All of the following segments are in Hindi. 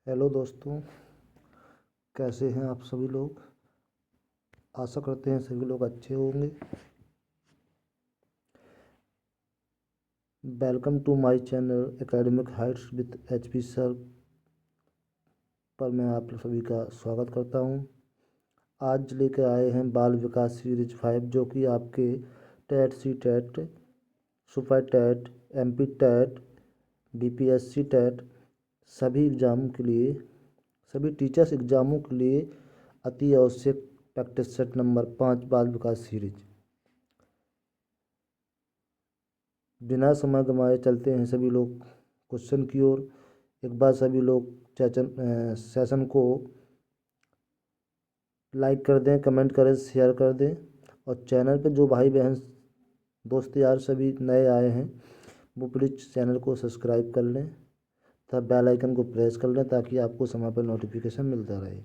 हेलो दोस्तों, कैसे हैं आप सभी लोग। आशा करते हैं सभी लोग अच्छे होंगे। Welcome to my channel academic heights with HP sir पर मैं आप सभी का स्वागत करता हूं। आज लेकर आए हैं बाल विकास सीरीज 5, जो कि आपके TET, C TET, super TET, MP TET, BPSC TET सभी एग्ज़ाम के लिए, सभी टीचर्स एग्ज़ामों के लिए अति आवश्यक प्रैक्टिस सेट नंबर 5 बाल विकास सीरीज। बिना समय गंवाए चलते हैं सभी लोग क्वेश्चन की ओर। एक बार सभी लोग सेशन को लाइक कर दें, कमेंट करें, शेयर कर दें। और चैनल पे जो भाई बहन दोस्त यार सभी नए आए हैं वो प्लीज़ चैनल को सब्सक्राइब कर लें तथा बेल आइकन को प्रेस कर लें ताकि आपको समय पर नोटिफिकेशन मिलता रहे।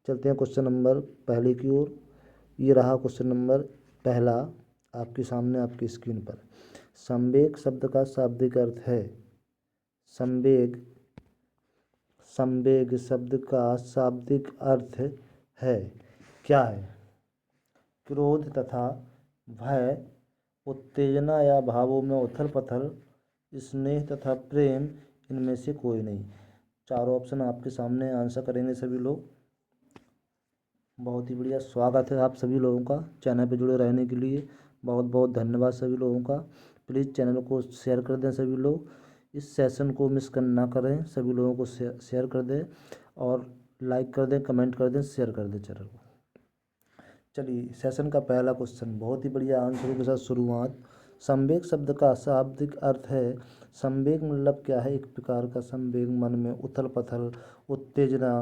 चलते हैं क्वेश्चन नंबर पहले की ओर। ये रहा क्वेश्चन नंबर पहला आपके सामने आपकी स्क्रीन पर। संवेग शब्द का शाब्दिक अर्थ है। संवेग, संवेग शब्द का शाब्दिक अर्थ है क्या है? क्रोध तथा भय, उत्तेजना या भावों में उथल पुथल, स्नेह तथा प्रेम, इनमें से कोई नहीं। चारों ऑप्शन आपके सामने आंसर करेंगे सभी लोग। बहुत ही बढ़िया, स्वागत है आप सभी लोगों का चैनल पे जुड़े रहने के लिए। बहुत बहुत धन्यवाद सभी लोगों का। प्लीज़ चैनल को शेयर कर दें सभी लोग। इस सेशन को मिस ना करें, सभी लोगों को शेयर कर दें और लाइक कर दें, कमेंट कर दें, शेयर कर दें चैनल को। चलिए, सेशन का पहला क्वेश्चन बहुत ही बढ़िया आंसरों के साथ शुरुआत। संवेग शब्द का शाब्दिक अर्थ है। संवेग मतलब क्या है? एक प्रकार का संवेग, मन में उथल पुथल, उत्तेजना,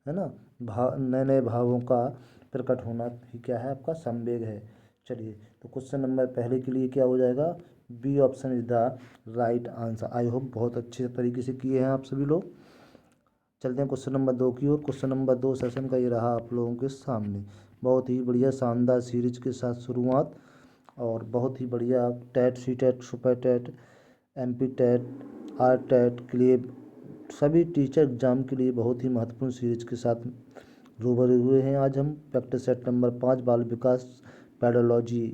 है ना, नए नए भावों का प्रकट होना ही क्या है? आपका संवेग है। चलिए, तो क्वेश्चन नंबर पहले के लिए क्या हो जाएगा? B option is the right answer. I hope बहुत अच्छे तरीके से किए हैं आप सभी लोग। चलते हैं क्वेश्चन नंबर 2 की ओर। क्वेश्चन नंबर 2 सेशन का ये रहा आप लोगों के सामने। बहुत ही बढ़िया शानदार सीरीज के साथ शुरुआत और बहुत ही बढ़िया TET, C TET, super TET, MP TET, R TET के लिए, सभी टीचर एग्जाम के लिए बहुत ही महत्वपूर्ण सीरीज के साथ रूबरू हुए हैं। आज हम प्रैक्टिस सेट नंबर 5 बाल विकास पेडोलॉजी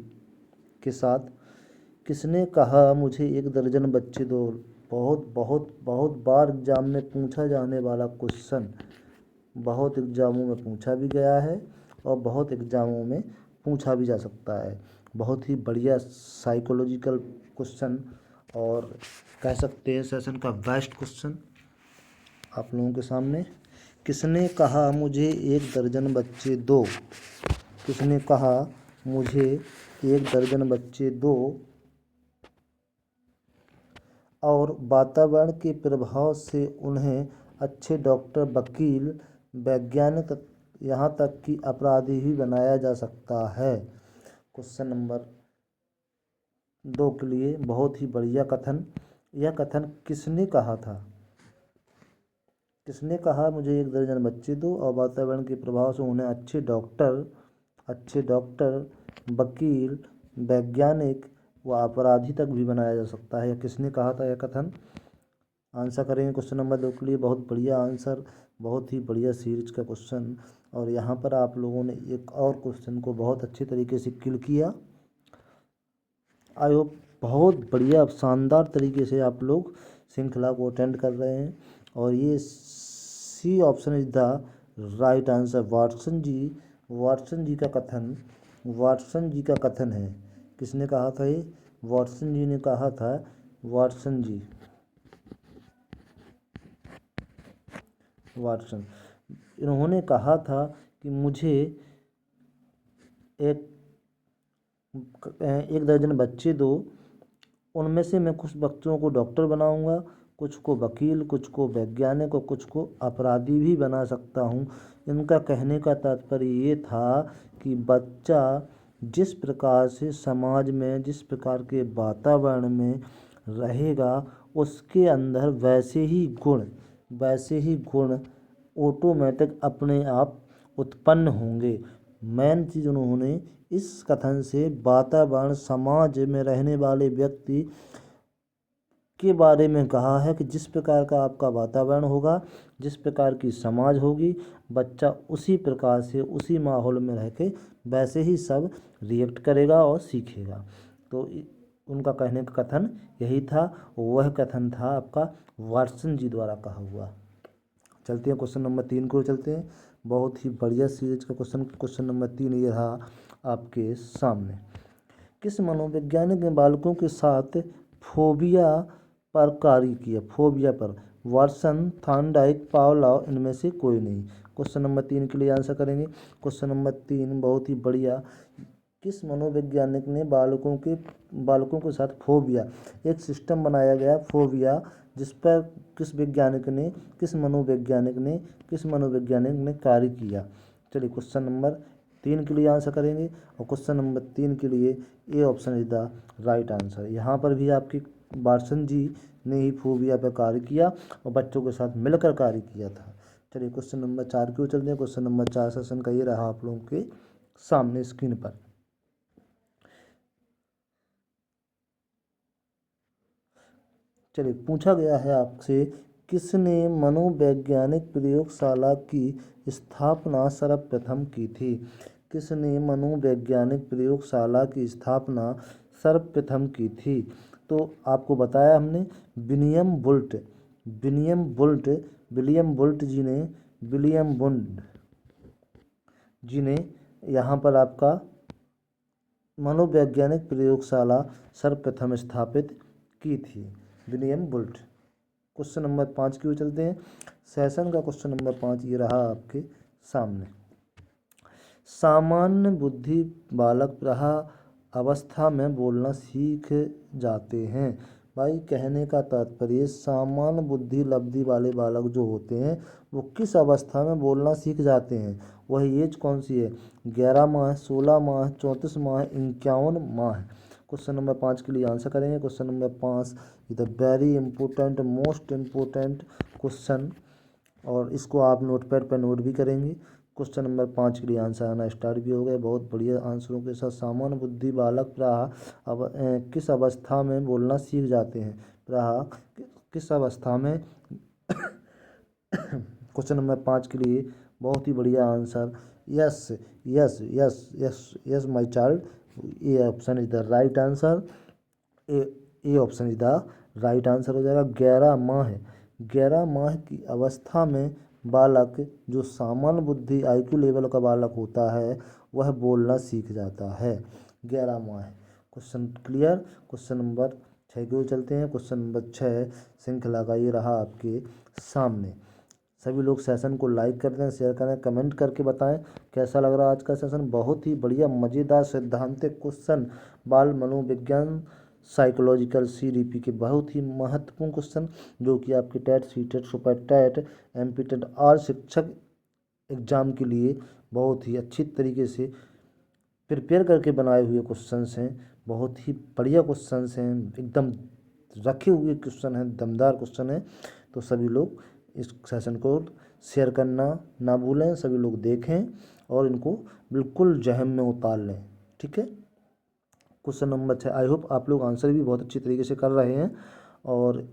के साथ। किसने कहा मुझे 1 दर्जन बच्चे दो? बहुत बहुत बहुत बार एग्जाम में पूछा जाने वाला क्वेश्चन, बहुत एग्जामों में पूछा भी गया है और बहुत एग्जामों में पूछा भी जा सकता है। बहुत ही बढ़िया साइकोलॉजिकल क्वेश्चन और कह सकते हैं सेशन का बेस्ट क्वेश्चन आप लोगों के सामने। किसने कहा मुझे 1 दर्जन बच्चे दो? किसने कहा मुझे 1 दर्जन बच्चे दो और वातावरण के प्रभाव से उन्हें अच्छे डॉक्टर, वकील, वैज्ञानिक, यहाँ तक कि अपराधी भी बनाया जा सकता है? क्वेश्चन नंबर 2 के लिए बहुत ही बढ़िया कथन। यह कथन किसने कहा था? किसने कहा मुझे 1 दर्जन बच्चे दो और वातावरण के प्रभाव से उन्हें अच्छे डॉक्टर, वकील, वैज्ञानिक व अपराधी तक भी बनाया जा सकता है? यह किसने कहा था यह कथन? आंसर करेंगे क्वेश्चन नंबर 2 के लिए। बहुत बढ़िया आंसर, बहुत ही बढ़िया सीरीज का क्वेश्चन। और यहाँ पर आप लोगों ने एक और क्वेश्चन को बहुत अच्छे तरीके से किल किया। आई होप बहुत बढ़िया शानदार तरीके से आप लोग श्रृंखला को अटेंड कर रहे हैं। और ये C option is the right answer. Watson ji का कथन, वाटसन जी का कथन है। किसने कहा था ये? वाटसन जी ने कहा था। वाटसन, इन्होंने कहा था कि मुझे एक 1 दर्जन बच्चे दो, उनमें से मैं कुछ बच्चों को डॉक्टर बनाऊंगा, कुछ को वकील, कुछ को वैज्ञानिक और कुछ को अपराधी भी बना सकता हूँ। इनका कहने का तात्पर्य ये था कि बच्चा जिस प्रकार से समाज में, जिस प्रकार के वातावरण में रहेगा, उसके अंदर वैसे ही गुण ऑटोमेटिक अपने आप उत्पन्न होंगे। मेन चीज़ उन्होंने इस कथन से वातावरण, समाज में रहने वाले व्यक्ति के बारे में कहा है कि जिस प्रकार का आपका वातावरण होगा, जिस प्रकार की समाज होगी, बच्चा उसी प्रकार से उसी माहौल में रह के वैसे ही सब रिएक्ट करेगा और सीखेगा। तो उनका कहने का कथन यही था। वह कथन था आपका वाटसन जी द्वारा कहा हुआ। चलते हैं क्वेश्चन नंबर 3 को चलते हैं। बहुत ही बढ़िया सीरीज का क्वेश्चन नंबर 3 ये रहा आपके सामने। किस मनोवैज्ञानिक ने बालकों के साथ फोबिया पर कार्य किया? फोबिया पर वाटसन, थॉर्नडाइक, पावलोव, इनमें से कोई नहीं। क्वेश्चन नंबर 3 के लिए आंसर करेंगे। क्वेश्चन नंबर 3 बहुत ही बढ़िया। किस मनोवैज्ञानिक ने बालकों के साथ फोबिया, एक सिस्टम बनाया गया फोबिया, जिस पर किस मनोवैज्ञानिक ने कार्य किया? चलिए क्वेश्चन नंबर 3 के लिए आंसर करेंगे और क्वेश्चन नंबर 3 के लिए ए option is the right answer. यहाँ पर भी आपकी वाटसन जी ने ही फोबिया पर कार्य किया और बच्चों के साथ मिलकर कार्य किया था। चलिए क्वेश्चन नंबर 4 की ओर चलते हैं। क्वेश्चन नंबर 4 सेशन का ये रहा आप लोगों के सामने स्क्रीन पर। चलिए पूछा गया है आपसे, किसने मनोवैज्ञानिक प्रयोगशाला की स्थापना सर्वप्रथम की थी? किसने मनोवैज्ञानिक प्रयोगशाला की स्थापना सर्वप्रथम की थी? तो आपको बताया हमने विलियम बुल्ट जी ने यहाँ पर आपका मनोवैज्ञानिक प्रयोगशाला सर्वप्रथम स्थापित की थी, विलियम बुल्ट। क्वेश्चन नंबर 5 की ओर चलते हैं। सेशन का क्वेश्चन नंबर 5 ये रहा आपके सामने। सामान्य बुद्धि बालक प्राह अवस्था में बोलना सीख जाते हैं। भाई कहने का तात्पर्य, सामान्य बुद्धि लब्धि वाले बालक जो होते हैं वो किस अवस्था में बोलना सीख जाते हैं? वही एज कौन सी है? 11 माह, 16 माह, 34 माह, 51 माह। क्वेश्चन नंबर 5 के लिए आंसर करेंगे। Question number 5 is the very important, most important question, और इसको आप नोटपैड पर नोट भी करेंगे। क्वेश्चन नंबर 5 के लिए आंसर आना स्टार्ट भी हो गए बहुत बढ़िया आंसरों के साथ। सामान्य बुद्धि बालक प्राह किस अवस्था में बोलना सीख जाते हैं? प्राह किस अवस्था में क्वेश्चन नंबर 5 के लिए बहुत ही बढ़िया answer, yes yes yes yes yes my child, A option is the right answer. A option is the right answer हो जाएगा। 11 माह की अवस्था में बालक, जो सामान्य बुद्धि IQ लेवल का बालक होता है, वह बोलना सीख जाता है 11 माह। Question clear. क्वेश्चन नंबर 6 की ओर चलते हैं। क्वेश्चन नंबर 6 श्रृंखला का ये रहा आपके सामने। सभी लोग सेशन को लाइक कर दें, शेयर करें, कमेंट करके बताएं कैसा लग रहा है आज का सेशन। बहुत ही बढ़िया मज़ेदार सैद्धांतिक क्वेश्चन, बाल मनोविज्ञान साइकोलॉजिकल CDP के बहुत ही महत्वपूर्ण क्वेश्चन, जो कि आपके TET, CTET, super TET, MP TET और शिक्षक एग्जाम के लिए बहुत ही अच्छी तरीके से प्रिपेयर करके बनाए हुए क्वेश्चंस हैं। बहुत ही बढ़िया क्वेश्चंस हैं, एकदम रखे हुए क्वेश्चन हैं, दमदार क्वेश्चन हैं। तो सभी लोग इस सेशन को शेयर करना ना भूलें, सभी लोग देखें और इनको बिल्कुल जहन में उतार लें। ठीक है। क्वेश्चन नंबर 6, आई होप आप लोग आंसर भी बहुत अच्छी तरीके से कर रहे हैं। और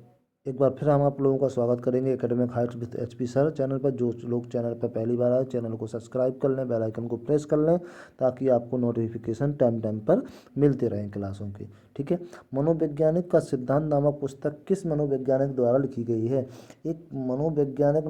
एक बार फिर हम आप लोगों का स्वागत करेंगे academic heights with HP sir channel पर। जो लोग चैनल पर पहली बार आए, चैनल को सब्सक्राइब कर लें, बेल आइकन को प्रेस कर लें, ताकि आपको नोटिफिकेशन टाइम टाइम पर मिलते रहें क्लासों के। ठीक है। मनोवैज्ञानिक का सिद्धांत नामक पुस्तक किस मनोवैज्ञानिक द्वारा लिखी गई है? एक मनोविज्ञान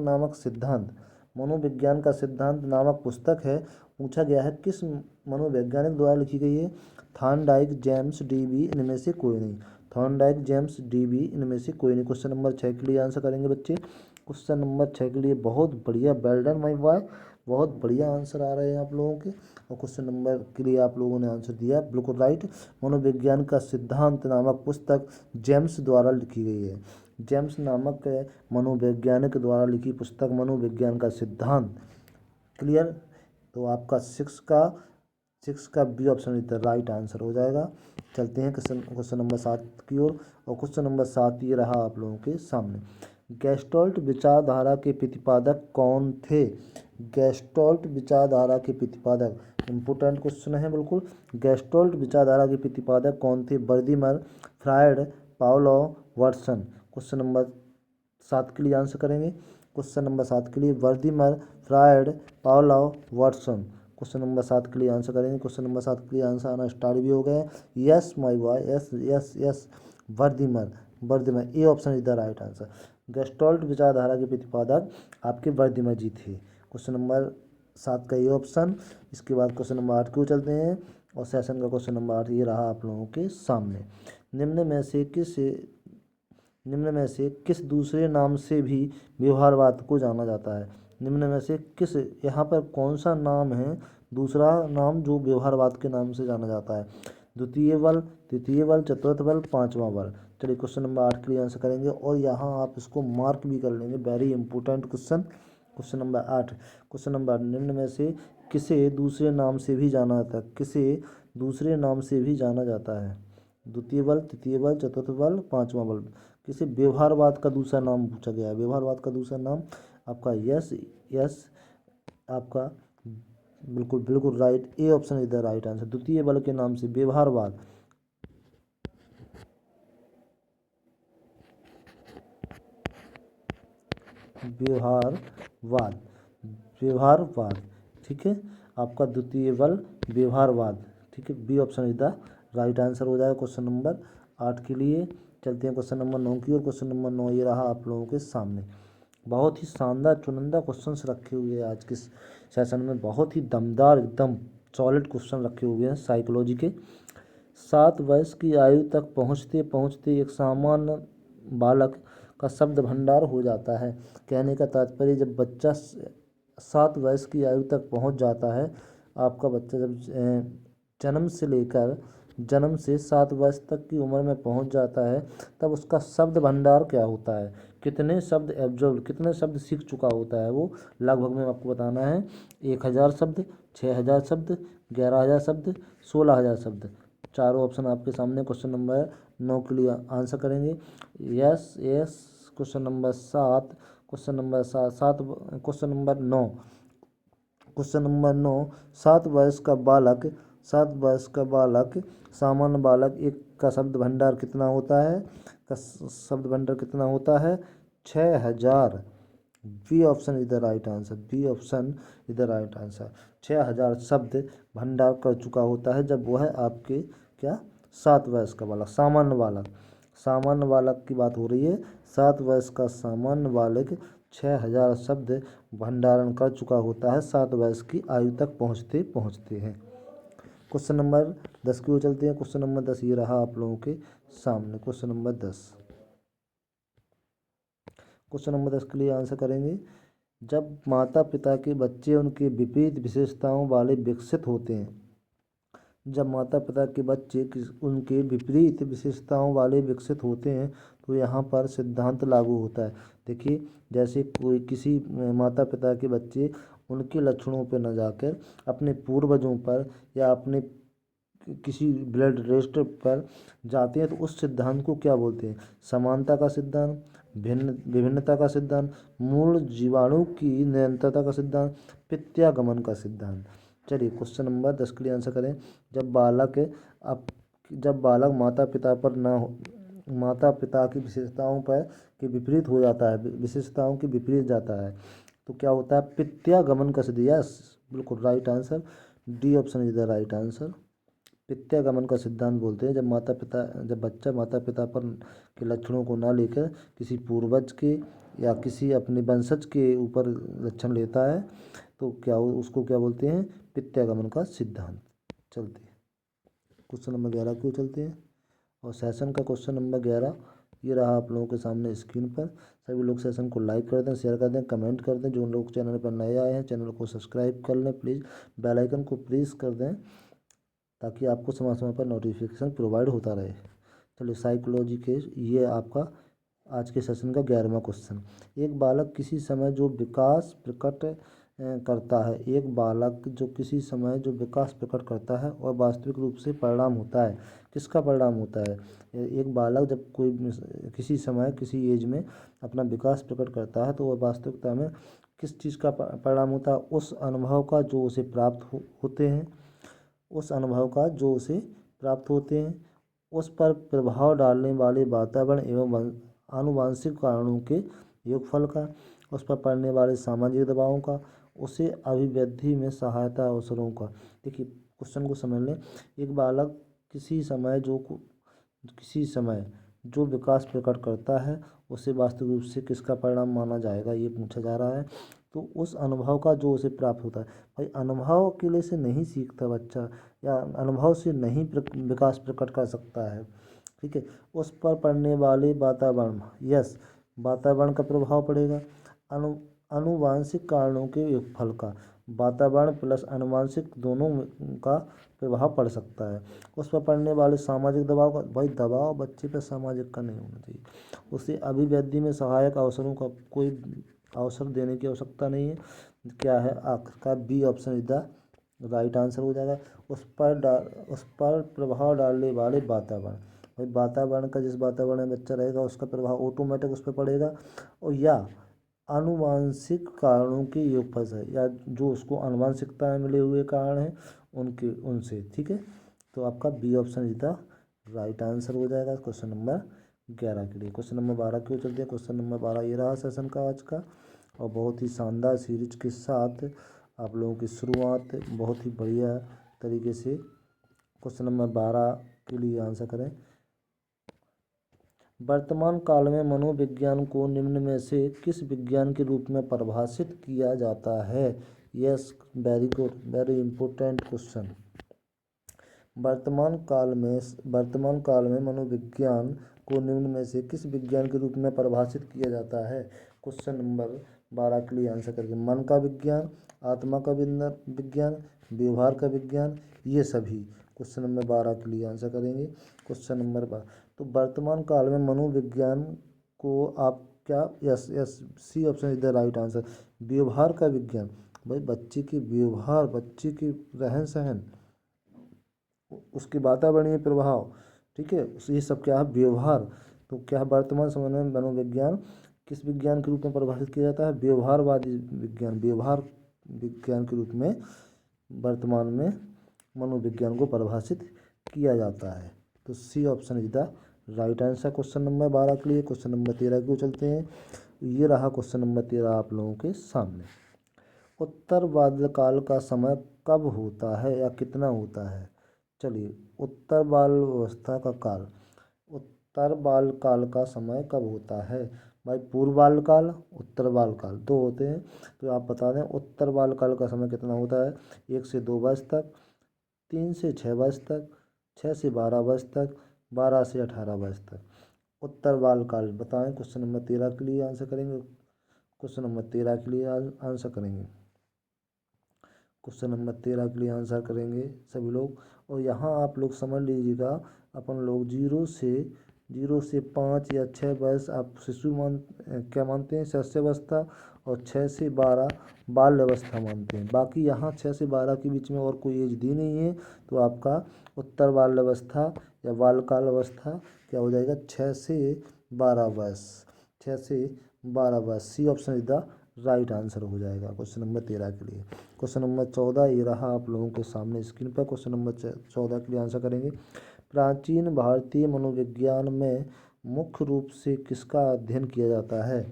का सिद्धांत नामक पुस्तक है। पूछा गया है किस मनोवैज्ञानिक द्वारा लिखी गई है? थॉर्नडाइक, जेम्स, DB, इनमें से कोई नहीं। थॉर्नडाइक, जेम्स, DB, इनमें से कोई नहीं। क्वेश्चन नंबर 6 के लिए आंसर करेंगे बच्चे। क्वेश्चन नंबर 6 के लिए बहुत बढ़िया, वेल डन माय बॉय, बहुत बढ़िया आंसर आ रहे हैं आप लोगों के। और क्वेश्चन नंबर के लिए आप लोगों ने आंसर दिया बिल्कुल राइट। मनोविज्ञान का सिद्धांत नामक पुस्तक जेम्स द्वारा लिखी गई है। जेम्स नामक मनोवैज्ञानिक द्वारा लिखी पुस्तक मनोविज्ञान का सिद्धांत। क्लियर। तो आपका 6 का B option is the right answer हो जाएगा। चलते हैं क्वेश्चन नंबर 7 की ओर। और क्वेश्चन नंबर 7 ये रहा आप लोगों के सामने। गेस्टल्ट विचारधारा के प्रतिपादक कौन थे? गेस्टल्ट विचारधारा के प्रतिपादक, इम्पोर्टेंट क्वेश्चन है बिल्कुल। गेस्टल्ट विचारधारा के प्रतिपादक कौन थे? Wertheimer, Freud, Pavlov, Watson. Question number 7 के लिए आंसर करेंगे। क्वेश्चन नंबर 7 के लिए Wertheimer Freud Pavlov Watson. Question number 7 के लिए आंसर करेंगे। क्वेश्चन नंबर 7 के लिए आंसर आना स्टार्ट भी हो गए हैं। Yes my boy, yes yes yes, Wertheimer, Wertheimer, A option is the right answer. Gestalt विचारधारा के प्रतिपादक आपके वर्दीमर जी थे। क्वेश्चन नंबर 7 का ये ऑप्शन। इसके बाद क्वेश्चन नंबर 8 को चलते हैं और सेशन का क्वेश्चन नंबर 8 ये रहा आप लोगों के सामने। निम्न में से किस दूसरे नाम से भी व्यवहारवाद को जाना जाता है? निम्न में से किस, यहाँ पर कौन सा नाम है दूसरा नाम जो व्यवहारवाद के नाम से जाना जाता है? द्वितीय बल, तृतीय बल, चतुर्थ बल, पांचवा बल। चलिए क्वेश्चन नंबर 8 के लिए आंसर करेंगे और यहाँ आप इसको मार्क भी कर लेंगे, very important question. Question number 8, question number निम्न में से किसे दूसरे नाम से भी जाना जाता है? किसे दूसरे नाम से भी जाना जाता है? द्वितीय बल, तृतीय बल, चतुर्थ बल, पांचवा बल। किसी व्यवहारवाद का दूसरा नाम पूछा गया है। व्यवहारवाद का दूसरा नाम आपका यस यस, आपका बिल्कुल बिल्कुल right, A option is the right answer. द्वितीय बल के नाम से व्यवहारवाद, व्यवहारवाद, व्यवहारवाद, ठीक है, आपका द्वितीय बल व्यवहारवाद, ठीक है, B option is the right answer हो जाएगा क्वेश्चन नंबर 8 के लिए। चलते हैं क्वेश्चन नंबर 9 की और क्वेश्चन नंबर 9 ये रहा आप लोगों के सामने। बहुत ही शानदार चुनिंदा क्वेश्चंस रखे हुए हैं आज के सेशन में, बहुत ही दमदार एकदम सॉलिड क्वेश्चन रखे हुए हैं साइकोलॉजी के। 7 वर्ष की आयु तक पहुँचते पहुँचते एक सामान्य बालक का शब्द भंडार हो जाता है। कहने का तात्पर्य, जब बच्चा 7 वर्ष की आयु तक पहुँच जाता है, आपका बच्चा जब जन्म से 7 वर्ष तक की उम्र में पहुंच जाता है, तब उसका शब्द भंडार क्या होता है? कितने शब्द एब्जॉर्ब, कितने शब्द सीख चुका होता है वो, लगभग में आपको बताना है। 1000 शब्द, 6000 शब्द, 11000 शब्द, 16000 शब्द। चारों ऑप्शन आपके सामने। क्वेश्चन नंबर 9 के लिए आंसर करेंगे। Yes yes. Question number 7, question number 7, question number 9, question number 9, 7 वर्ष का बालक, 7 वर्ष का बालक, सामान्य बालक एक का शब्द भंडार कितना होता है? का शब्द भंडार कितना होता है? 6000। B option is the right answer, B option is the right answer. 6000 शब्द भंडार कर चुका होता है जब वह आपके क्या 7 वर्ष का बालक, सामान्य बालक, सामान्य बालक की बात हो रही है। 7 वर्ष का सामान्य बालक 6000 शब्द भंडारण कर चुका होता है 7 वर्ष की आयु तक पहुँचते पहुँचते हैं। क्वेश्चन नंबर 10 की ओर चलते हैं। क्वेश्चन नंबर 10 ये रहा आप लोगों के सामने। क्वेश्चन नंबर 10, क्वेश्चन नंबर 10 के लिए आंसर करेंगे। जब माता पिता के बच्चे उनके विपरीत विशेषताओं वाले विकसित होते हैं, जब माता पिता के बच्चे उनके विपरीत विशेषताओं वाले विकसित होते हैं, तो यहाँ पर सिद्धांत लागू होता है। देखिए, जैसे कोई किसी माता पिता के बच्चे उनके लक्षणों पर न जाकर अपने पूर्वजों पर या अपने किसी ब्लड रेस्ट पर जाते हैं, तो उस सिद्धांत को क्या बोलते हैं? समानता का सिद्धांत, विभिन्नता का सिद्धांत, मूल जीवाणु की निरंतरता का सिद्धांत, प्रत्यागमन का सिद्धांत। चलिए क्वेश्चन नंबर 10 के लिए आंसर करें। जब बालक माता पिता पर ना हो, माता पिता की विशेषताओं पर के विपरीत हो जाता है, विशेषताओं के विपरीत जाता है, तो क्या होता है? प्रत्यागमन का सिद्धांत। यस, बिल्कुल right answer, D option is the right answer. प्रत्यागमन का सिद्धांत बोलते हैं जब बच्चा माता पिता पर के लक्षणों को ना लेकर किसी पूर्वज के या किसी अपने वंशज के ऊपर लक्षण लेता है, तो उसको क्या बोलते हैं? प्रत्यागमन का सिद्धांत। चलते हैं क्वेश्चन नंबर 11 को चलते हैं और सेशन का क्वेश्चन नंबर 11 ये रहा आप लोगों के सामने स्क्रीन पर। सभी लोग सेशन को लाइक कर दें, शेयर कर दें, कमेंट कर दें। जो लोग चैनल पर नए आए हैं चैनल को सब्सक्राइब कर लें प्लीज़, बेल आइकन को प्रेस कर दें ताकि आपको समय समय पर नोटिफिकेशन प्रोवाइड होता रहे। चलिए साइकोलॉजी के ये आपका आज के सेशन का 11वां क्वेश्चन। एक बालक किसी समय जो विकास प्रकट करता है, एक बालक जो किसी समय जो विकास प्रकट करता है और वास्तविक रूप से परिणाम होता है, किसका परिणाम होता है? एक बालक जब किसी समय किसी एज में अपना विकास प्रकट करता है, तो वह वास्तविकता में किस चीज़ का परिणाम होता है? उस अनुभव का जो उसे प्राप्त होते हैं, उस अनुभव का जो उसे प्राप्त होते हैं, उस पर प्रभाव डालने वाले वातावरण एवं आनुवांशिक कारणों के योगफल का, उस पर पड़ने वाले सामाजिक दबावों का, उसे अभिवृद्धि में सहायता अवसरों का। देखिए क्वेश्चन को समझ लें। एक बालक किसी समय जो विकास प्रकट करता है उसे वास्तविक रूप से किसका परिणाम माना जाएगा, ये पूछा जा रहा है। तो उस अनुभव का जो उसे प्राप्त होता है। भाई अनुभव अकेले से नहीं सीखता बच्चा, या अनुभव से नहीं विकास प्रकट कर सकता है। ठीक है, उस पर पड़ने वाले वातावरण, यस वातावरण का प्रभाव पड़ेगा। आनुवांशिक कारणों के योगफल का, वातावरण प्लस आनुवांशिक दोनों का प्रभाव पड़ सकता है। उस पर पड़ने वाले सामाजिक दबाव का, भाई दबाव बच्चे पर सामाजिक का नहीं होना चाहिए। उसे अभिवृद्धि में सहायक अवसरों का कोई अवसर देने की आवश्यकता नहीं है। क्या है आपका B option is the right answer हो जाएगा। उस पर प्रभाव डालने वाले वातावरण, भाई वातावरण का, जिस वातावरण में बच्चा रहेगा उसका प्रभाव ऑटोमेटिक उस पर पड़ेगा। और या आनुवांशिक कारणों के योगफल से, या जो उसको आनुवांशिकता में मिले हुए कारण हैं उनसे। ठीक है, तो आपका B option is the right answer हो जाएगा क्वेश्चन नंबर 11 के लिए। क्वेश्चन नंबर 12 क्यों चलते हैं। क्वेश्चन नंबर 12 ये रहा सेशन का आज का, और बहुत ही शानदार सीरीज के साथ आप लोगों की शुरुआत बहुत ही बढ़िया तरीके से। क्वेश्चन नंबर 12 के लिए आंसर करें। वर्तमान काल में मनोविज्ञान को निम्न में से किस विज्ञान के रूप में परिभाषित किया जाता है। Yes, very good, very important question. वर्तमान काल में मनोविज्ञान को निम्न में से किस विज्ञान के रूप में परिभाषित किया जाता है। क्वेश्चन नंबर 12 के लिए आंसर करके, मन का विज्ञान, आत्मा का विज्ञान, व्यवहार का विज्ञान, ये सभी। क्वेश्चन नंबर 12 के लिए आंसर करेंगे। क्वेश्चन नंबर 12, तो वर्तमान काल में मनोविज्ञान को आप क्या, yes yes, C option is the right answer. व्यवहार का विज्ञान, भाई बच्चे के व्यवहार, बच्चे के रहन सहन, उसके वातावरणीय प्रभाव, ठीक है, ये सब क्या है, व्यवहार। तो क्या है, वर्तमान समय में मनोविज्ञान किस विज्ञान के रूप में परिभाषित किया जाता है। व्यवहारवादी विज्ञान, व्यवहार विज्ञान के रूप में वर्तमान में मनोविज्ञान को परिभाषित किया जाता है। तो C option is the right answer question number 12 के लिए। क्वेश्चन नंबर 13 क्यों चलते हैं। ये रहा क्वेश्चन नंबर 13 आप लोगों के सामने। उत्तर बाल्यकाल का समय कब होता है या कितना होता है। चलिए, उत्तर बाल्यावस्था का काल, उत्तर बालकाल का समय कब होता है। भाई पूर्व बालकाल, उत्तर बालकाल दो होते हैं, तो आप बता दें उत्तर बालकाल का समय कितना होता है। 1 से 2 वर्ष तक, 3 से 6 वर्ष तक, 6 से 12 वर्ष तक, 12 से 18 वर्ष तक। उत्तर बालकाल बताएं। क्वेश्चन नंबर 13 के लिए आंसर करेंगे। क्वेश्चन नंबर 13 के लिए आंसर करेंगे। क्वेश्चन नंबर 13 के लिए आंसर करेंगे सभी लोग। और यहाँ आप लोग समझ लीजिएगा, अपन लोग 0 से 5 या 6 वर्ष आप शिशु क्या मानते हैं, शैशवावस्था, और 6 से 12 बाल अवस्था मानते हैं। बाकी यहाँ 6 से 12 के बीच में और कोई एज दी नहीं है, तो आपका उत्तर बाल अवस्था या बालकाल अवस्था क्या हो जाएगा, 6 से 12 वर्ष, 6 से 12 वर्ष। C option is the right answer हो जाएगा क्वेश्चन नंबर 13 के लिए। क्वेश्चन नंबर 14 ये रहा आप लोगों के सामने स्क्रीन पर। क्वेश्चन नंबर 14 के लिए आंसर करेंगे। प्राचीन भारतीय मनोविज्ञान में मुख्य रूप से किसका अध्ययन किया जाता है।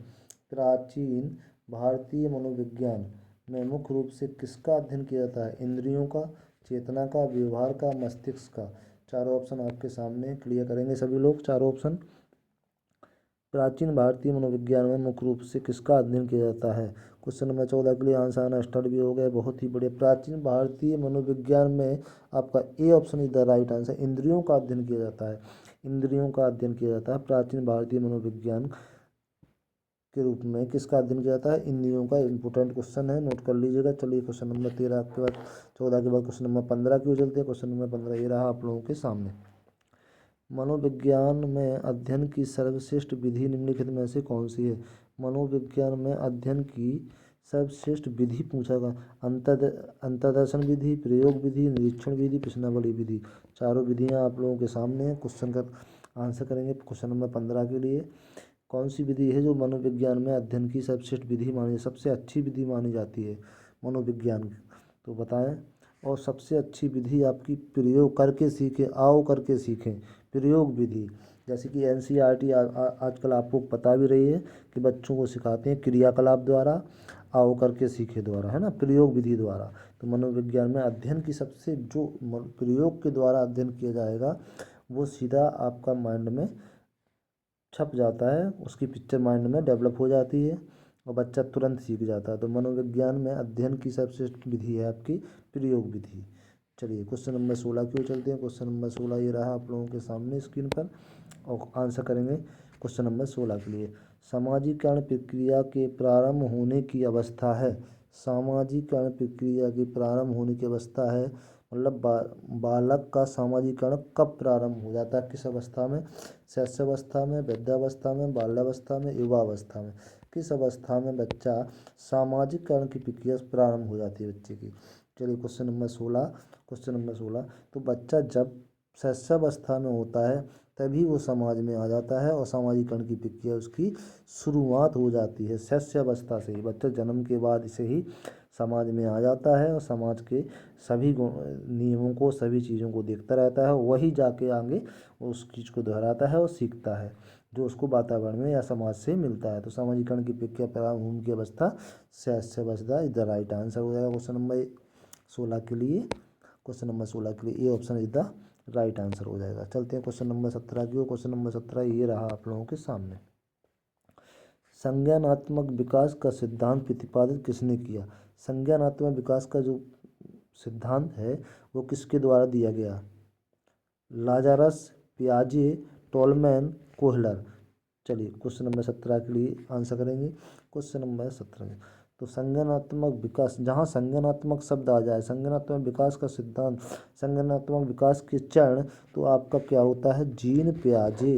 प्राचीन भारतीय मनोविज्ञान में मुख्य रूप से किसका अध्ययन किया जाता है। इंद्रियों का, चेतना का, व्यवहार का, मस्तिष्क का। चारों ऑप्शन आपके सामने क्लियर करेंगे सभी लोग, चारों ऑप्शन। प्राचीन भारतीय मनोविज्ञान में मुख्य रूप से किसका अध्ययन किया जाता है। क्वेश्चन नंबर 14 के लिए आंसर आना स्टार्ट भी हो गया, बहुत ही बढ़िया। प्राचीन भारतीय मनोविज्ञान में आपका ए option is the right answer, इंद्रियों का अध्ययन किया जाता है। इंद्रियों का अध्ययन किया जाता है प्राचीन भारतीय मनोविज्ञान के रूप में। किसका अध्ययन किया जाता है, इंद्रियों का। इंपॉर्टेंट क्वेश्चन है, नोट कर लीजिएगा। चलिए क्वेश्चन नंबर 13 के बाद 14 के बाद क्वेश्चन नंबर 15 क्यों चलते हैं। क्वेश्चन नंबर 15 ये रहा आप लोगों के सामने। मनोविज्ञान में अध्ययन की सर्वश्रेष्ठ विधि निम्नलिखित में से कौन सी है। मनोविज्ञान में अध्ययन की सर्वश्रेष्ठ विधि पूछा गया। अंतर्दर्शन विधि, प्रयोग विधि, निरीक्षण विधि, प्रश्नावली विधि। चारों विधियां आप लोगों के सामने हैं। क्वेश्चन का आंसर करेंगे क्वेश्चन नंबर 15 के लिए। कौन सी विधि है जो मनोविज्ञान में अध्ययन की सर्वश्रेष्ठ विधि मानी, सबसे अच्छी विधि मानी जाती है मनोविज्ञान की, तो बताएं। और सबसे अच्छी विधि आपकी प्रयोग करके सीखें, आओ करके सीखें। प्रयोग विधि, जैसे कि एनसीईआरटी आजकल आपको पता भी रही है कि बच्चों को सिखाते हैं क्रियाकलाप द्वारा, आओ करके सीखे द्वारा, है ना, प्रयोग विधि द्वारा। तो मनोविज्ञान में अध्ययन की सबसे जो प्रयोग के द्वारा अध्ययन किया जाएगा वो सीधा आपका माइंड में छप जाता है, उसकी पिक्चर माइंड में डेवलप हो जाती है और बच्चा तुरंत सीख जाता है। तो मनोविज्ञान में अध्ययन की सबसे विधि है आपकी प्रयोग विधि। चलिए क्वेश्चन नंबर 16 की ओर चलते हैं। क्वेश्चन नंबर 16 ये रहा आप लोगों के सामने स्क्रीन पर, और आंसर करेंगे क्वेश्चन नंबर 16 के लिए। सामाजिकरण प्रक्रिया के प्रारंभ होने की अवस्था है। सामाजिकरण प्रक्रिया की प्रारंभ होने की अवस्था है, मतलब बालक का सामाजिकरण कब प्रारंभ हो जाता है, किस अवस्था में, शैशवावस्था में, वृद्धावस्था में, बाल्यावस्था में, युवावस्था में, किस अवस्था में बच्चा सामाजिकरण की प्रक्रिया प्रारंभ हो जाती है बच्चे की। चलिए क्वेश्चन नंबर 16। क्वेश्चन नंबर 16, तो बच्चा जब शैशवावस्था में होता है तभी वो समाज में आ जाता है और सामाजिकरण की प्रक्रिया उसकी शुरुआत हो जाती है। शैशवावस्था से ही बच्चा जन्म के बाद से ही समाज में आ जाता है और समाज के सभी नियमों को, सभी चीज़ों को देखता रहता है, वही जाके आगे उस चीज़ को दोहराता है और सीखता है जो उसको वातावरण में या समाज से मिलता है। तो सामाजिकरण की प्रक्रिया प्रारंभ होने की अवस्था शैशवावस्था इज द राइट आंसर हो जाएगा क्वेश्चन नंबर 16 के लिए। क्वेश्चन नंबर 16 के लिए ए option is the right answer हो जाएगा। चलते हैं क्वेश्चन नंबर 17 की ओर। क्वेश्चन नंबर 17 ये रहा आप लोगों के सामने। संज्ञानात्मक विकास का सिद्धांत प्रतिपादित किसने किया। संज्ञानात्मक विकास का जो सिद्धांत है वो किसके द्वारा दिया गया। लाजारस, पियाजे, टोलमैन, कोहलर। चलिए क्वेश्चन नंबर 17 के लिए आंसर करेंगे। क्वेश्चन नंबर 17 में तो संज्ञानात्मक विकास, जहाँ संज्ञानात्मक शब्द आ जाए, संज्ञानात्मक विकास का सिद्धांत, संज्ञानात्मक विकास के चरण, तो आपका क्या होता है, जीन पियाजे।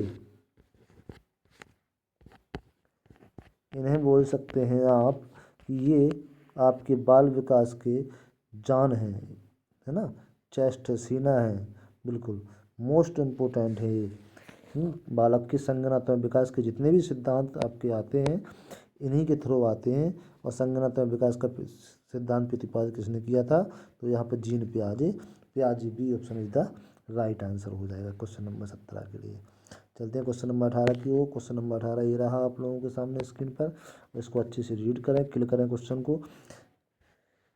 इन्हें बोल सकते हैं आप कि ये आपके बाल विकास के जान हैं, है ना, चेस्ट सीना है, बिल्कुल मोस्ट इम्पोर्टेंट है ये। बालक के संज्ञानात्मक विकास के जितने भी सिद्धांत आपके आते हैं इन्हीं के थ्रू आते हैं। और संज्ञानात्मक विकास का सिद्धांत प्रतिपादित किसने किया था, तो यहाँ पर gene पियाजे। पियाजे B option is the right answer हो जाएगा क्वेश्चन नंबर 17 के लिए। चलते हैं क्वेश्चन नंबर 18 की ओर। क्वेश्चन नंबर 18 ये रहा आप लोगों के सामने स्क्रीन पर, इसको अच्छे से रीड करें, क्लिक करें क्वेश्चन को।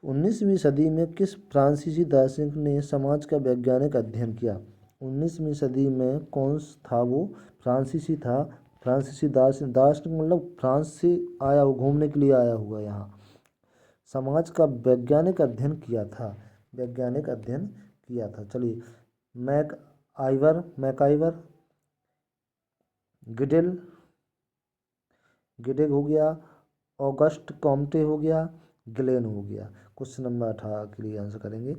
19वीं सदी में किस फ्रांसीसी दार्शनिक ने समाज का वैज्ञानिक अध्ययन किया। 19वीं सदी में कौन था वो, फ्रांसीसी था। फ्रांसीसी दार्शनिक, दार्शनिक मतलब फ्रांस से आया, वो घूमने के लिए आया हुआ यहाँ, समाज का वैज्ञानिक अध्ययन किया था, वैज्ञानिक अध्ययन किया था। चलिए मैकाइवर, गिडेल, गिडेग हो गया, ऑगस्ट कॉम्टे हो गया, ग्लेन हो गया। क्वेश्चन नंबर 18 के लिए आंसर करेंगे।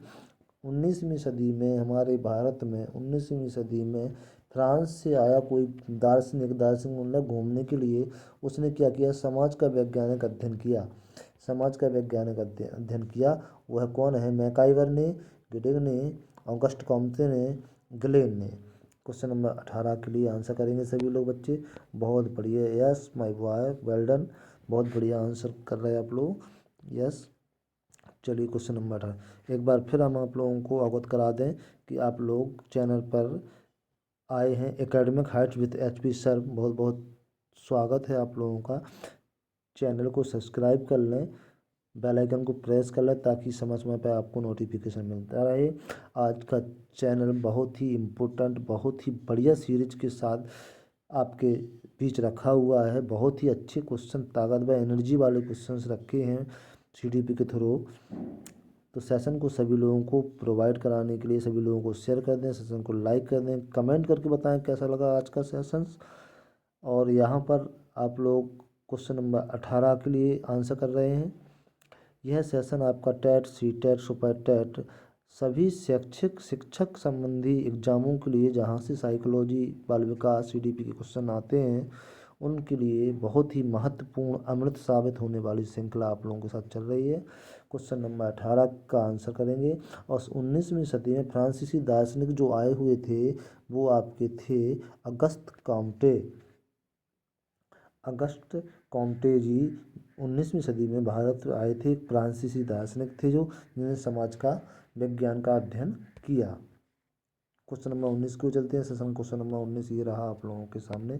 19वीं सदी में हमारे भारत में, 19वीं सदी में फ्रांस से आया कोई दार्शनिक, दार्शनिक मतलब घूमने के लिए, उसने क्या किया, समाज का वैज्ञानिक अध्ययन किया। समाज का वैज्ञानिक अध्ययन किया। वह कौन है, मैकाइवर ने, गिडेग ने, ऑगस्ट कॉम्टे ने, ग्लेन ने। क्वेश्चन नंबर 18 के लिए आंसर करेंगे सभी लोग बच्चे। बहुत बढ़िया, yes my boy, well done, बहुत बढ़िया आंसर कर रहे हैं आप लोग, यस। चलिए क्वेश्चन नंबर 18 एक बार फिर हम आप लोगों को अवगत करा दें कि आप लोग चैनल पर आए हैं academic heights with HP sir, बहुत बहुत स्वागत है आप लोगों का। चैनल को सब्सक्राइब कर लें, बेल आइकन को प्रेस कर लें ताकि समय समय पर आपको नोटिफिकेशन मिलता रहे। आज का चैनल बहुत ही इम्पोर्टेंट, बहुत ही बढ़िया सीरीज के साथ आपके बीच रखा हुआ है। बहुत ही अच्छे क्वेश्चन, ताकतवर एनर्जी वाले क्वेश्चंस रखे हैं CDP के थ्रू। तो सेशन को सभी लोगों को प्रोवाइड कराने के लिए सभी लोगों को शेयर कर दें, सेशन को लाइक कर दें, कमेंट करके बताएं कैसा लगा आज का सेशन। और यहाँ पर आप लोग क्वेश्चन नंबर 18 के लिए आंसर कर रहे हैं। यह सेशन आपका टेट, CTET, सुपर टेट सभी शैक्षिक शिक्षक संबंधी एग्जामों के लिए, जहाँ से साइकोलॉजी, बाल विकास, CDP के क्वेश्चन आते हैं, उनके लिए बहुत ही महत्वपूर्ण, अमृत साबित होने वाली श्रृंखला आप लोगों के साथ चल रही है। क्वेश्चन नंबर 18 का आंसर करेंगे। और 19वीं सदी में फ्रांसीसी दार्शनिक जो आए हुए थे वो आपके थे अगस्त कॉम्टे। अगस्त कॉम्टे जी 19वीं सदी में भारत आए थे, एक फ्रांसीसी दार्शनिक थे जो जिन्होंने समाज का विज्ञान का अध्ययन किया। क्वेश्चन नंबर 19 को चलते हैं। सेशन क्वेश्चन नंबर 19 ये रहा आप लोगों के सामने।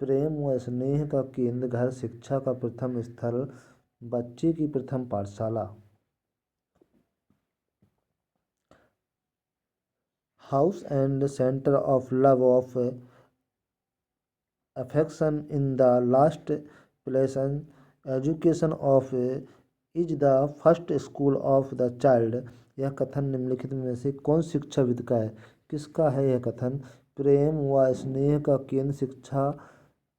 प्रेम व स्नेह का केंद्र घर, शिक्षा का प्रथम स्थल, बच्चे की प्रथम पाठशाला। House and centre of love of affection in the last place and education of is the first school of the child। यह कथन निम्नलिखित में से कौन शिक्षाविद का है? किसका है यह कथन? प्रेम व स्नेह का केंद्र शिक्षा,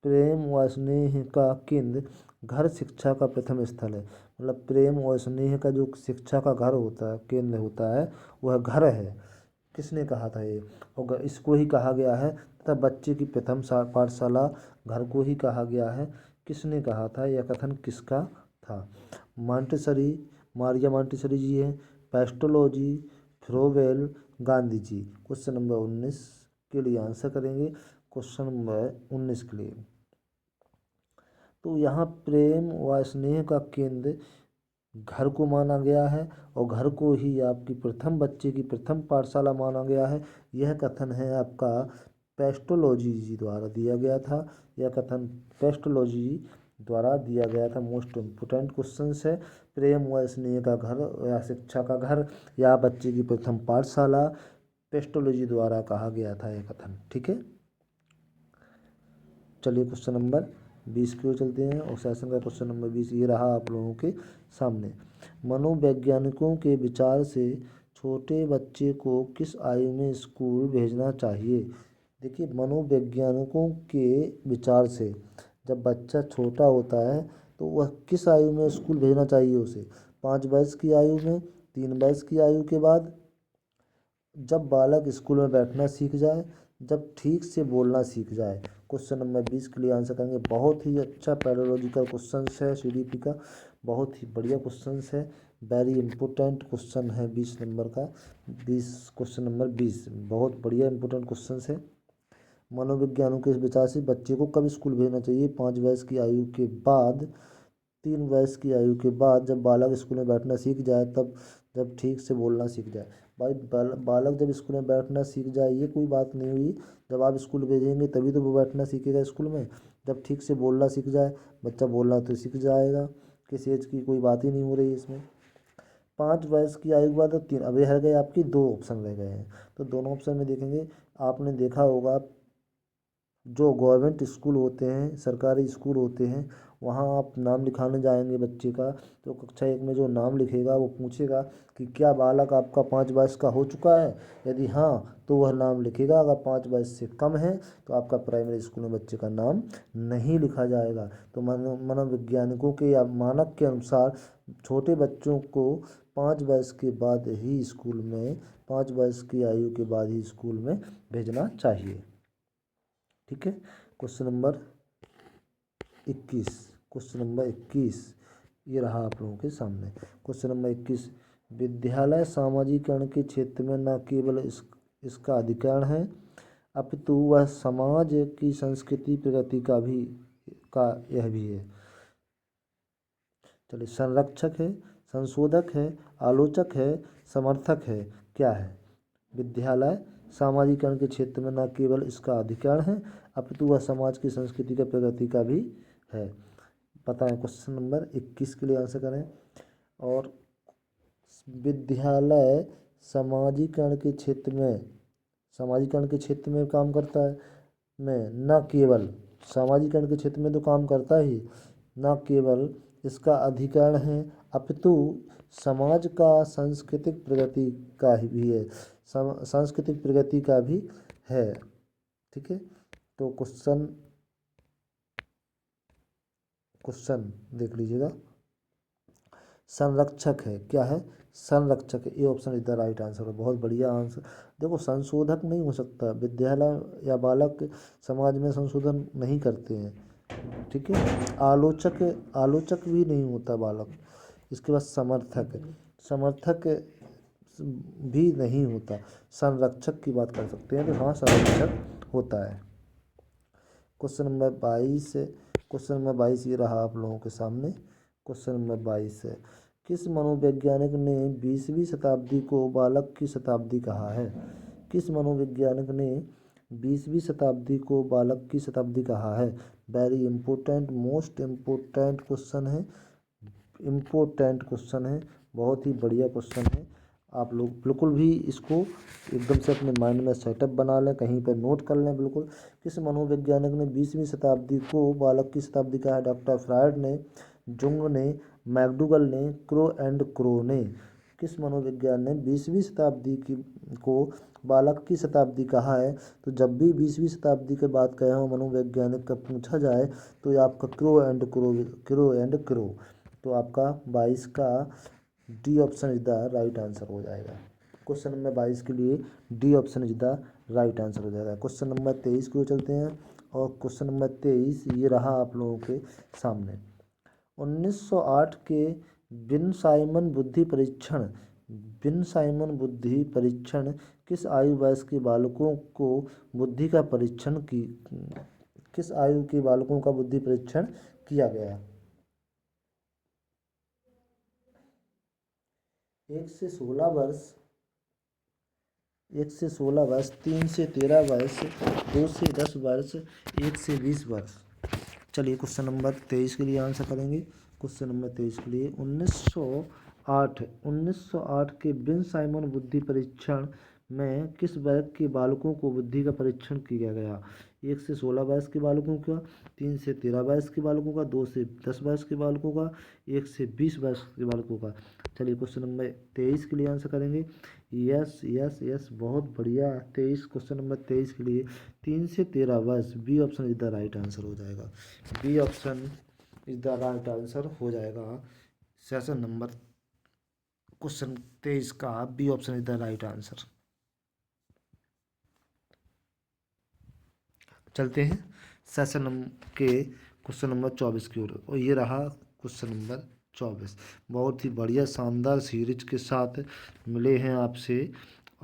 प्रेम व स्नेह का केंद्र घर, शिक्षा का प्रथम स्थल है। मतलब प्रेम और स्नेह का जो शिक्षा का घर होता है, केंद्र होता है, वह घर है। किसने कहा था ये? और इसको ही कहा गया है तथा बच्चे की प्रथम पाठशाला घर को ही कहा गया है। किसने कहा था? यह कथन किसका था? मॉन्टेसरी, मारिया मॉन्टेसरी जी हैं, pestology, फ्रोवेल, Gandhi ji. Question number 19 के लिए आंसर करेंगे। क्वेश्चन नंबर 19 के लिए तो यहाँ प्रेम व स्नेह का केंद्र घर को माना गया है और घर को ही आपकी प्रथम बच्चे की प्रथम पाठशाला माना गया है। यह कथन है आपका पेस्टोलॉजी जी द्वारा दिया गया था। यह कथन पेस्टोलॉजी द्वारा दिया गया था। मोस्ट इम्पोर्टेंट क्वेश्चन है। प्रेम व स्नेह का घर या शिक्षा का घर या बच्चे की प्रथम पाठशाला पेस्टोलॉजी द्वारा कहा गया था यह कथन। ठीक है, चलिए क्वेश्चन नंबर 20 की ओर चलते हैं और सेशन का क्वेश्चन नंबर 20 ये रहा आप लोगों के सामने। मनोवैज्ञानिकों के विचार से छोटे बच्चे को किस आयु में स्कूल भेजना चाहिए? देखिए, मनोवैज्ञानिकों के विचार से जब बच्चा छोटा होता है तो वह किस आयु में स्कूल भेजना चाहिए उसे? 5 वर्ष की आयु में, 3 वर्ष की आयु के बाद, जब बालक स्कूल में बैठना सीख जाए, जब ठीक से बोलना सीख जाए। क्वेश्चन नंबर 20 के लिए आंसर करेंगे। बहुत ही अच्छा पैडोलॉजिकल क्वेश्चन है सीडीपी का, बहुत ही बढ़िया क्वेश्चन है, वेरी इंपॉर्टेंट क्वेश्चन है 20 नंबर का। 20 क्वेश्चन नंबर 20 बहुत बढ़िया इंपॉर्टेंट क्वेश्चन है। मनोविज्ञानों के विचार से बच्चे को कब स्कूल भेजना चाहिए? 5 वर्ष की आयु के बाद, 3 वर्ष की आयु के बाद, जब बालक स्कूल में बैठना सीख जाए, तब जब ठीक से बोलना सीख जाए। भाई बालक जब स्कूल में बैठना सीख जाए ये कोई बात नहीं हुई। जब आप स्कूल भेजेंगे तभी तो वो बैठना सीखेगा स्कूल में। जब ठीक से बोलना सीख जाए, बच्चा बोलना तो सीख जाएगा। किसी एज की कोई बात ही नहीं हो रही इसमें। 5 वर्ष की आयु के बाद 3, अभी रह गए आपकी 2 ऑप्शन रह गए हैं। तो दोनों ऑप्शन में देखेंगे, आपने देखा होगा जो गवर्नमेंट स्कूल होते हैं, सरकारी स्कूल होते हैं, वहाँ आप नाम लिखाने जाएंगे बच्चे का तो कक्षा 1 में जो नाम लिखेगा वो पूछेगा कि क्या बालक आपका 5 वर्ष का हो चुका है? यदि हाँ तो वह नाम लिखेगा, अगर 5 वर्ष से कम है तो आपका प्राइमरी स्कूल में बच्चे का नाम नहीं लिखा जाएगा। तो मनोवैज्ञानिकों के या मानक के अनुसार छोटे बच्चों को 5 वर्ष के बाद ही स्कूल में, 5 वर्ष की आयु के बाद ही स्कूल में भेजना चाहिए। ठीक है, क्वेश्चन नंबर 21, क्वेश्चन नंबर 21 ये रहा आप लोगों के सामने। क्वेश्चन नंबर 21, विद्यालय सामाजिकरण के क्षेत्र में न केवल इसका अधिकरण है अपितु वह समाज की संस्कृति प्रगति का यह भी है। चलिए, संरक्षक है, संशोधक है, आलोचक है, समर्थक है, क्या है? विद्यालय सामाजिकरण के क्षेत्र में न केवल इसका अधिकरण है अपितु वह समाज की संस्कृति का प्रगति का भी है। बताएं, क्वेश्चन नंबर 21 के लिए आंसर करें। और विद्यालय सामाजिकरण के क्षेत्र में काम करता है, में न केवल सामाजिकरण के क्षेत्र में तो काम करता ही, न केवल इसका अधिकरण है अपितु समाज का सांस्कृतिक प्रगति का भी है, सांस्कृतिक प्रगति का भी है। ठीक है, तो क्वेश्चन देख लीजिएगा। संरक्षक है, क्या है? संरक्षक है, ये option is the right answer है। बहुत बढ़िया आंसर। देखो, संशोधक नहीं हो सकता, विद्यालय या बालक समाज में संशोधन नहीं करते हैं। ठीक है, आलोचक भी नहीं होता बालक। इसके बाद समर्थक भी नहीं होता। संरक्षक की बात कर सकते हैं तो हाँ, संरक्षक होता है। क्वेश्चन नंबर 22 ये रहा आप लोगों के सामने। क्वेश्चन नंबर 22 है, किस मनोवैज्ञानिक ने 20वीं शताब्दी को बालक की शताब्दी कहा है? किस मनोवैज्ञानिक ने 20वीं शताब्दी को बालक की शताब्दी कहा है? Very important, most important question है, इम्पोर्टेंट क्वेश्चन है, बहुत ही बढ़िया क्वेश्चन है। आप लोग बिल्कुल भी इसको एकदम से अपने माइंड में सेटअप बना लें, कहीं पर नोट कर लें बिल्कुल। किस मनोवैज्ञानिक ने 20वीं शताब्दी को बालक की शताब्दी कहा है? डॉक्टर फ्रायड ने, जुंग ने, मैकडूगल ने, क्रो एंड क्रो ने। किस मनोविज्ञान ने 20वीं शताब्दी की को बालक की शताब्दी कहा है? तो जब भी 20वीं शताब्दी के बात कहे हो मनोवैज्ञानिक का पूछा जाए तो ये आपका क्रो एंड क्रो। तो आपका 22 का D option is the right answer हो जाएगा। क्वेश्चन नंबर 22 के लिए D option is the right answer हो जाएगा। क्वेश्चन नंबर 23 को चलते हैं और क्वेश्चन नंबर 23 ये रहा आप लोगों के सामने। 1908 के बिन साइमन बुद्धि परीक्षण किस आयु वर्ष के बालकों को बुद्धि का परीक्षण की किस आयु के बालकों का बुद्धि परीक्षण किया गया? 1 से 16 वर्ष, 1 से 16 वर्ष, 3 से 13 वर्ष, 2 से 10 वर्ष, 1 से 20 वर्ष। चलिए क्वेश्चन नंबर 23 के लिए आंसर करेंगे। क्वेश्चन नंबर 23 के लिए 1908 के बिन साइमन बुद्धि परीक्षण में किस वर्ग के बालकों को बुद्धि का परीक्षण किया गया? 1 से 16 वर्ष के बालकों का, 3 से 13 वर्ष के बालकों का, 2 से 10 वर्ष के बालकों का, 1 से 20 वर्ष के बालकों का। चलिए क्वेश्चन नंबर 23 के लिए आंसर करेंगे। यस यस यस, बहुत बढ़िया। 23 क्वेश्चन नंबर 23 के लिए 3 से 13 वर्ष, B option is the right answer हो जाएगा। B option is the right answer हो जाएगा। सेशन नंबर क्वेश्चन 23 का B option is the right answer. चलते हैं सेशन नंबर के क्वेश्चन नंबर 24 की ओर, और ये रहा क्वेश्चन नंबर 24। बहुत ही बढ़िया शानदार सीरीज के साथ मिले हैं आपसे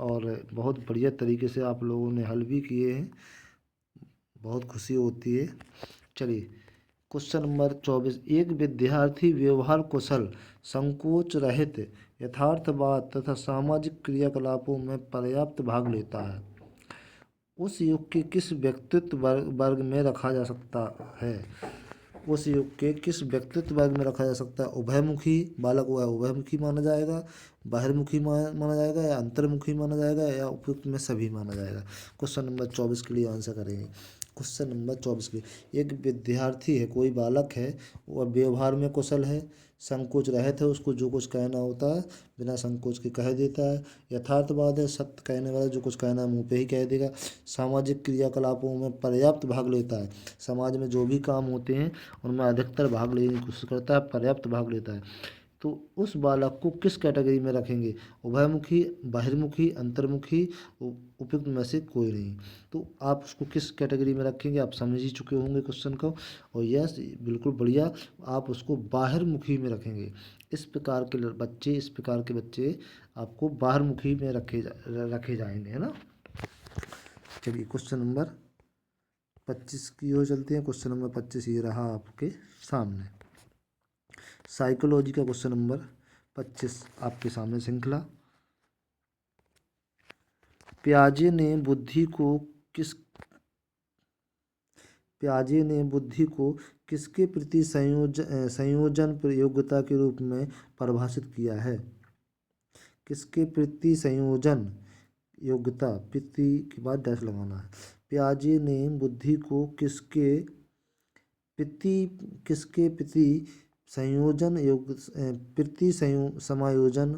और बहुत बढ़िया तरीके से आप लोगों ने हल भी किए हैं, बहुत खुशी होती है। चलिए क्वेश्चन नंबर 24। एक विद्यार्थी व्यवहार कौशल, संकोच रहित, यथार्थवाद तथा सामाजिक क्रियाकलापों में पर्याप्त भाग लेता है। उस युग के किस व्यक्तित्व वर्ग में रखा जा सकता है? उस युग के किस व्यक्तित्व वर्ग में रखा जा सकता है? उभयमुखी बालक हुआ, उभयमुखी माना जाएगा, बाहिर्मुखी माना जाएगा, या अंतर्मुखी माना जाएगा, या उपयुक्त में सभी माना जाएगा? क्वेश्चन नंबर 24 के लिए आंसर करेंगे। क्वेश्चन नंबर 24 के लिए एक विद्यार्थी है, कोई बालक है, वह व्यवहार में कुशल है, संकोच रहित है, उसको जो कुछ कहना होता है बिना संकोच के कह देता है, यथार्थवाद है, सत्य कहने वाला, जो कुछ कहना है मुंह पे ही कह देगा, सामाजिक क्रियाकलापों में पर्याप्त भाग लेता है, समाज में जो भी काम होते हैं उनमें अधिकतर भाग लेने की कोशिश करता है, पर्याप्त भाग लेता है। तो उस बालक को किस कैटेगरी में रखेंगे? उभयमुखी, बहिर्मुखी, अंतर्मुखी, उपयुक्त में से कोई नहीं। तो आप उसको किस कैटेगरी में रखेंगे आप समझ ही चुके होंगे क्वेश्चन को, और यस बिल्कुल बढ़िया, आप उसको बाहिर्मुखी में रखेंगे। इस प्रकार के बच्चे आपको बाहिर्मुखी में रखे जाएंगे, है ना। चलिए क्वेश्चन नंबर 25 की ओर चलते हैं। क्वेश्चन नंबर 25 ये रहा आपके सामने। साइकोलॉजी का क्वेश्चन नंबर 25 आपके सामने श्रृंखला। पियाजे ने बुद्धि को किसके प्रति संयोजन योग्यता के रूप में परिभाषित किया है? किसके प्रति संयोजन योग्यता, प्रति के बाद डैश लगाना है। पियाजे ने बुद्धि को किसके प्रति संयोजन समायोजन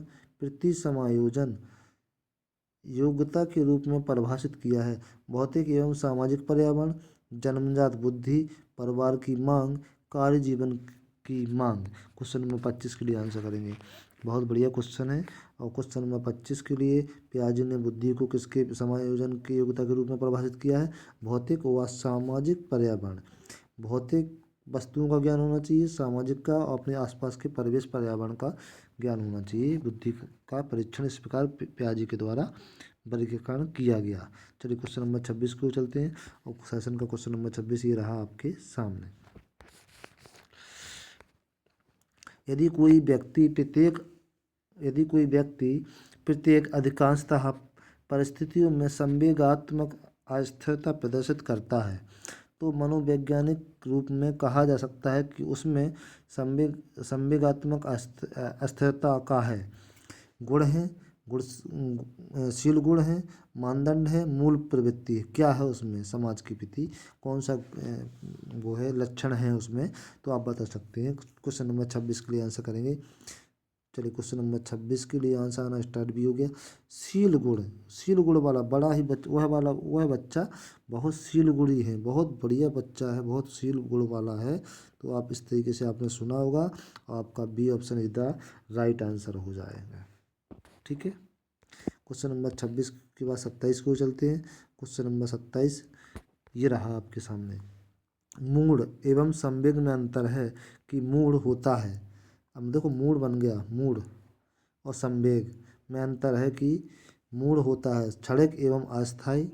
योग्यता के रूप में परिभाषित किया है? भौतिक एवं सामाजिक पर्यावरण, जन्मजात बुद्धि, परिवार की मांग, कार्य जीवन की मांग। क्वेश्चन नंबर 25 के लिए आंसर करेंगे। बहुत बढ़िया क्वेश्चन है। और क्वेश्चन नंबर 25 के लिए पियाजे ने बुद्धि को किसके समायोजन की योग्यता के रूप में परिभाषित किया है? भौतिक व सामाजिक पर्यावरण। भौतिक वस्तुओं का ज्ञान होना चाहिए, सामाजिक का और अपने आसपास के परिवेश पर्यावरण का ज्ञान होना चाहिए। बुद्धि का परीक्षण इस प्रकार पियाजे के द्वारा वर्गीकरण किया गया। चलिए क्वेश्चन नंबर 26 को चलते हैं, और सेशन का क्वेश्चन नंबर 26 ये रहा आपके सामने। यदि कोई व्यक्ति प्रत्येक अधिकांशतः परिस्थितियों में संवेगात्मक अस्थिरता प्रदर्शित करता है। तो मनोवैज्ञानिक रूप में कहा जा सकता है कि उसमें संवेगात्मक अस्थिरता का है गुण है, शील गुण है, मानदंड है, मूल प्रवृत्ति है। क्या है उसमें समाज के प्रति कौन सा वो है लक्षण है उसमें, तो आप बता सकते हैं। क्वेश्चन नंबर 26 के लिए आंसर करेंगे। चलिए क्वेश्चन नंबर 26 के लिए आंसर आना स्टार्ट भी हो गया। शील गुण वाला बड़ा ही वह बच्चा बहुत शील गुणी है, बहुत बढ़िया बच्चा है, बहुत शील गुण वाला है। तो आप इस तरीके से आपने सुना होगा, आपका B option is the right answer हो जाएगा। ठीक है, क्वेश्चन नंबर 26 के बाद 27 को चलते हैं। क्वेश्चन नंबर 27 ये रहा आपके सामने। मूड एवं संवेग में अंतर है कि मूड होता है। अब देखो मूड बन गया, मूड और संवेग में अंतर है कि मूड होता है क्षणिक एवं अस्थायी,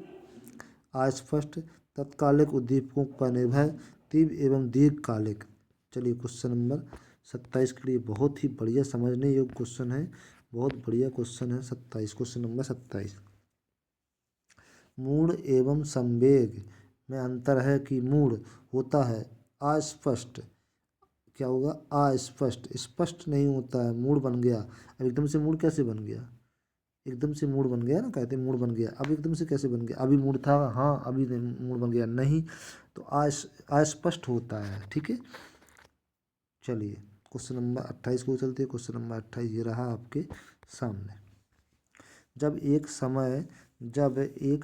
अस्पष्ट, तत्कालिक उद्दीपकों पर निर्भर, तीव्र एवं दीर्घकालिक। चलिए क्वेश्चन नंबर 27 के लिए बहुत ही बढ़िया समझने योग्य क्वेश्चन है, बहुत बढ़िया क्वेश्चन है 27। क्वेश्चन नंबर 27, मूड एवं संवेग में अंतर है कि मूड होता है अस्पष्ट, क्या होगा अस्पष्ट, स्पष्ट नहीं होता है। मूड बन गया, अब एकदम से मूड कैसे बन गया, एकदम से मूड बन गया ना, कहते हैं मूड बन गया, अब एकदम से कैसे बन गया, अभी मूड था, हाँ अभी मूड बन गया नहीं, तो अस्पष्ट होता है। ठीक है, चलिए क्वेश्चन नंबर 28 को चलते हैं। क्वेश्चन नंबर 28 ये रहा आपके सामने। जब एक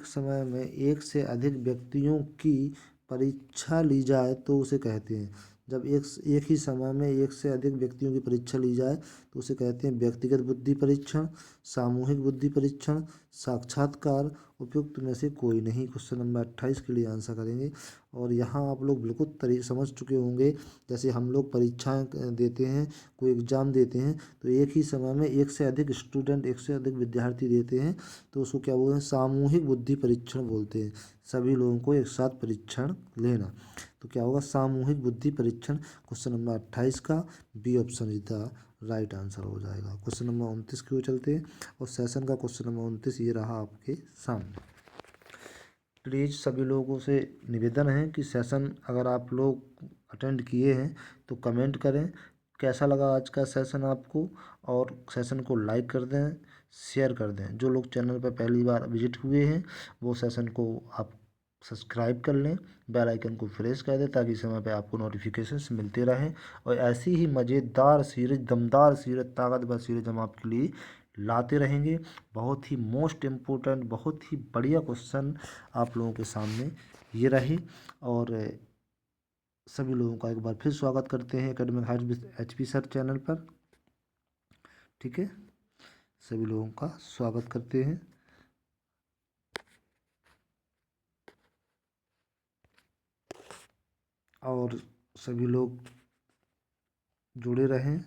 समय में एक से अधिक व्यक्तियों की परीक्षा ली जाए तो उसे कहते हैं, जब एक ही समय में एक से अधिक व्यक्तियों की परीक्षा ली जाए तो उसे कहते हैं व्यक्तिगत बुद्धि परीक्षण, सामूहिक बुद्धि परीक्षण, साक्षात्कार, उपयुक्त में से कोई नहीं। क्वेश्चन नंबर 28 के लिए आंसर करेंगे। और यहाँ आप लोग बिल्कुल समझ चुके होंगे, जैसे हम लोग परीक्षाएं देते हैं, कोई एग्ज़ाम देते हैं तो एक ही समय में एक से अधिक स्टूडेंट, एक से अधिक विद्यार्थी देते हैं तो उसको क्या बोलते हैं, सामूहिक बुद्धि परीक्षण बोलते हैं। सभी लोगों को एक साथ परीक्षण लेना, तो क्या होगा सामूहिक बुद्धि परीक्षण। क्वेश्चन नंबर 28 का B option is the right answer हो जाएगा। क्वेश्चन नंबर 29 की ओर चलते हैं और सेशन का क्वेश्चन नंबर 29 ये रहा आपके सामने। प्लीज़ सभी लोगों से निवेदन है कि सेशन अगर आप लोग अटेंड किए हैं तो कमेंट करें कैसा लगा आज का सेशन आपको, और सेशन को लाइक कर दें, शेयर कर दें। जो लोग चैनल पर पहली बार विजिट हुए हैं वो सेशन को आप सब्सक्राइब कर लें, बेल आइकन को प्रेस कर दें ताकि समय पे आपको नोटिफिकेशंस मिलते रहें। और ऐसी ही मज़ेदार सीरीज, दमदार सीरीज, ताकतवर सीरीज हम आपके लिए लाते रहेंगे। बहुत ही मोस्ट इम्पोर्टेंट, बहुत ही बढ़िया क्वेश्चन आप लोगों के सामने ये रहे। और सभी लोगों का एक बार फिर स्वागत करते हैं academic Heights HP sir channel पर। ठीक है, सभी लोगों का स्वागत करते हैं और सभी लोग जुड़े रहें।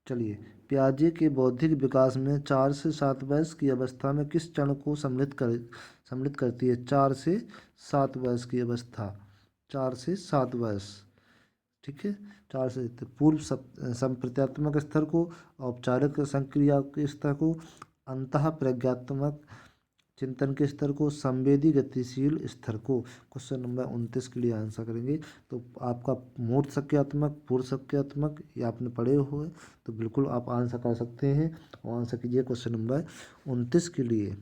चलिए, पियाजे के बौद्धिक विकास में 4 से 7 वर्ष की अवस्था में किस चरण को सम्मिलित करती है। 4 से 7 वर्ष की अवस्था, 4 से 7 वर्ष। ठीक है, 4 से पूर्व संप्रत्यात्मक स्तर को, औपचारिक संक्रिया के स्तर को, अंतः प्रज्ञात्मक चिंतन के स्तर को, संवेदी गतिशील स्तर को। क्वेश्चन नंबर 29 के लिए आंसर करेंगे। तो आपका मूर्त संज्ञात्मक, पूर्व संज्ञात्मक ये आपने पढ़े हुए, तो बिल्कुल आप आंसर कर सकते हैं और आंसर कीजिए क्वेश्चन नंबर 29 के लिए।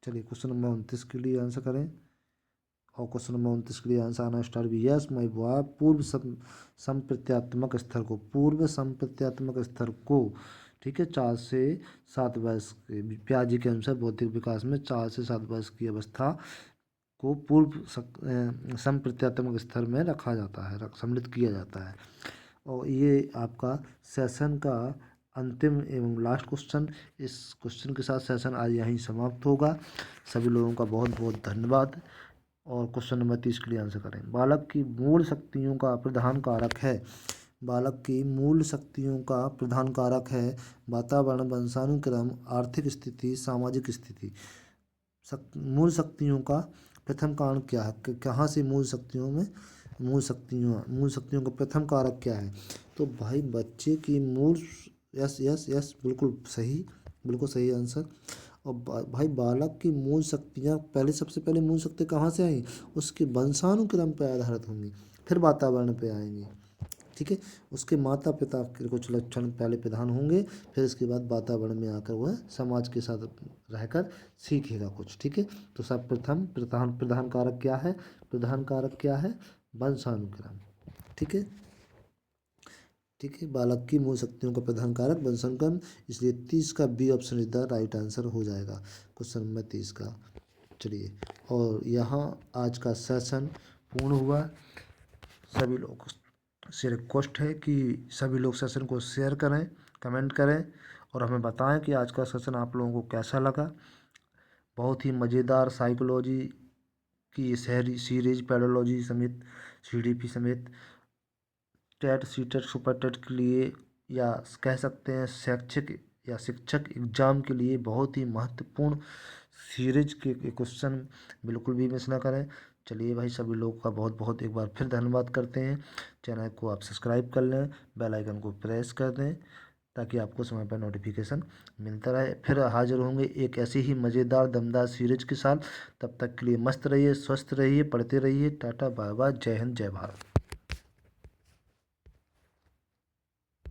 चलिए क्वेश्चन नंबर 29 के लिए आंसर करें और क्वेश्चन नंबर 29 के लिए आंसर आना स्टार्ट भी। यस माय बॉय, पूर्व संप्रत्यात्मक स्तर को, पूर्व संप्रत्यात्मक स्तर को। ठीक है, 4 से 7 वर्ष के पियाजे के अनुसार बौद्धिक विकास में 4 से 7 वर्ष की अवस्था को पूर्व संप्रत्यात्मक स्तर में रखा जाता है, सम्मिलित किया जाता है। और ये आपका सेशन का अंतिम एवं लास्ट क्वेश्चन। इस क्वेश्चन के साथ सेशन आज यहीं समाप्त होगा। सभी लोगों का बहुत बहुत धन्यवाद। और क्वेश्चन नंबर 30 के लिए आंसर करें। बालक की मूल शक्तियों का प्रधान कारक है, बालक की मूल शक्तियों का प्रधान कारक है वातावरण, वंशानुक्रम, आर्थिक स्थिति, सामाजिक स्थिति। मूल शक्तियों का प्रथम कारण क्या है, कहाँ से मूल शक्तियों में मूल शक्तियों का प्रथम कारक क्या है? तो भाई बच्चे की मूल, यस यस यस, बिल्कुल सही आंसर। और बालक की मूल शक्तियाँ पहले, सबसे पहले मूल शक्ति कहाँ से आई? उसके वंशानुक्रम पर आधारित होंगी, फिर वातावरण पे आएंगी। ठीक है, उसके माता पिता के कुछ लक्षण पहले प्रधान होंगे, फिर इसके बाद वातावरण में आकर वह समाज के साथ रहकर सीखेगा कुछ। ठीक है, तो सब प्रथम प्रधान प्रधान कारक क्या है? प्रधान कारक क्या है? वंशानुक्रम। ठीक है, ठीक है, बालक की मूल शक्तियों का प्रधान कारक वंशानुक्रम, इसलिए 30 का B option is the right answer हो जाएगा, क्वेश्चन नंबर 30 का। चलिए, और यहाँ आज का सेशन पूर्ण हुआ। सभी लोग से रिक्वेस्ट है कि सभी लोग सेशन को शेयर करें, कमेंट करें और हमें बताएं कि आज का सेशन आप लोगों को कैसा लगा। बहुत ही मज़ेदार साइकोलॉजी की शहरी सीरीज, पैडोलॉजी समेत, सीडीपी समेत, टेट सीटेट सुपर टेट के लिए, या कह सकते हैं शैक्षिक या शिक्षक एग्जाम के लिए बहुत ही महत्वपूर्ण सीरीज के क्वेश्चन बिल्कुल भी मिस ना करें। चलिए भाई, सभी लोगों का बहुत बहुत एक बार फिर धन्यवाद करते हैं। चैनल को आप सब्सक्राइब कर लें, बेल आइकन को प्रेस कर दें ताकि आपको समय पर नोटिफिकेशन मिलता रहे। फिर हाजिर होंगे एक ऐसी ही मज़ेदार दमदार सीरीज के साथ। तब तक के लिए मस्त रहिए, स्वस्थ रहिए, पढ़ते रहिए। टाटा बाय बाय, जय हिंद, जय भारत।